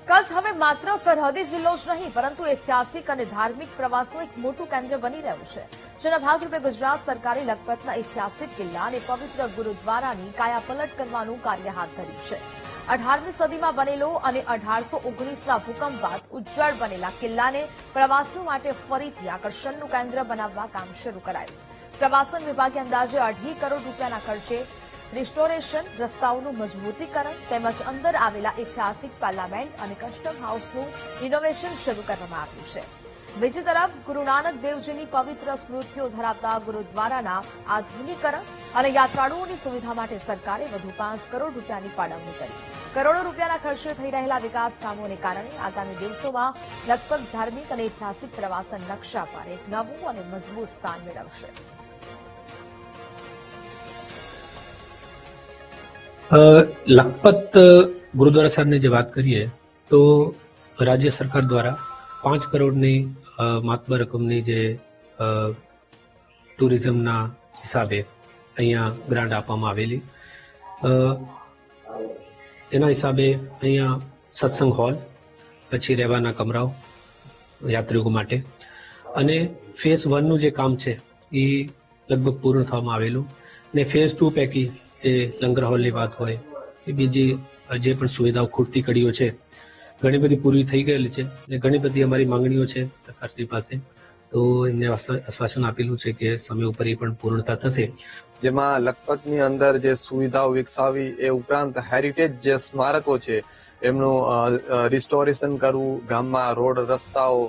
કચ્છ હવે માત્ર સરહદી જિલ્લો જ નહીં પરંતુ ઐતિહાસિક અને ધાર્મિક પ્રવાસનું એક મોટું કેન્દ્ર બની રહ્યું છે, જેના ભાગરૂપે ગુજરાત સરકારે લખપતના ઐતિહાસિક કિલ્લા અને પવિત્ર ગુરુદ્વારાની કાયાપલટ કરવાનું કાર્ય હાથ ધર્યું છે। 18મી સદીમાં બનેલો અને 1819ના ભૂકંપ બાદ ઉજ્જડ બનેલા કિલ્લાને પ્રવાસીઓ માટે ફરીથી આકર્ષણનું કેન્દ્ર બનાવવા કામ શરૂ કરાયું। પ્રવાસન વિભાગે અંદાજે 2.5 કરોડ રૂપિયાના ખર્ચે રિસ્ટોરેશન, રસ્તાઓનું મજબૂતીકરણ તેમજ અંદર આવેલા ઐતિહાસિક પાર્લામેન્ટ અને કસ્ટમ હાઉસનું રિનોવેશન શરૂ કરવામાં આવ્યું છે। બીજી તરફ ગુરુ નાનક દેવજીની પવિત્ર સ્મૃતિઓ ધરાવતા ગુરુદ્વારાના આધુનિકીકરણ અને યાત્રાળુઓની સુવિધા માટે સરકારે વધુ 5 કરોડ રૂપિયાની ફાળવણી કરી। કરોડો રૂપિયાના ખર્ચે થઈ રહેલા વિકાસ કામોને કારણે આગામી દિવસોમાં લખપત ધાર્મિક અને ઐતિહાસિક પ્રવાસન નકશા પર એક નવું અને મજબૂત સ્થાન મેળવશે। લખપત ગુરુદ્વારા સાહેબની જે વાત કરીએ તો રાજ્ય સરકાર દ્વારા 5 કરોડની માતબર રકમની જે ટુરિઝમના હિસાબે અહીંયા ગ્રાન્ટ આપવામાં આવેલી, એના હિસાબે અહીંયા સત્સંગ હોલ, પછી રહેવાના કમરાઓ યાત્રીઓ માટે અને ફેઝ 1નું જે કામ છે એ લગભગ પૂર્ણ થવામાં આવેલું ને ફેઝ 2 પૈકી જે લંગર હોલની વાત હોય કે બીજી જે પણ સુવિધાઓ ખૂટતી કડીઓ છે ઘણી બધી પૂરી થઈ ગયેલી છે અને ઘણી બધી અમારી માંગણીઓ છે સરકારશ્રી પાસે, તો એમને આશ્વાસન આપેલું છે કે સમય ઉપર એ પણ પૂર્ણતા થશે। જેમાં લખપતની અંદર જે સુવિધાઓ વિકસાવી એ ઉપરાંત હેરિટેજ જે સ્મારકો છે એમનું રિસ્ટોરેશન કરવું, ગામમાં રોડ રસ્તાઓ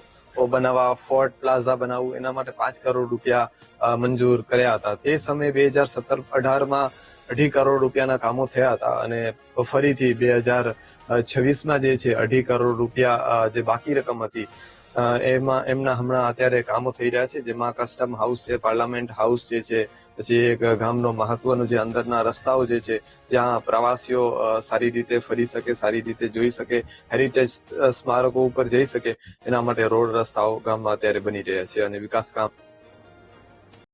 બનાવવા, ફોર્ટ પ્લાઝા બનાવવું, એના માટે 5 કરોડ રૂપિયા મંજૂર કર્યા હતા। તે સમયે 2017-18માં 2.5 કરોડ રૂપિયાના કામો થયા હતા અને ફરીથી 2026માં જે છે 2.5 કરોડ રૂપિયા જે બાકી રકમ હતી એમના હમણાં અત્યારે કામો થઈ રહ્યા છે, જેમાં કસ્ટમ હાઉસ છે, પાર્લામેન્ટ હાઉસ જે છે, પછી એક ગામનો મહત્વનો જે અંદરના રસ્તાઓ જે છે જ્યાં પ્રવાસીઓ સારી રીતે ફરી શકે, સારી રીતે જોઈ શકે, હેરિટેજ સ્મારકો ઉપર જઈ શકે, એના માટે રોડ રસ્તાઓ ગામમાં અત્યારે બની રહ્યા છે અને વિકાસ કામ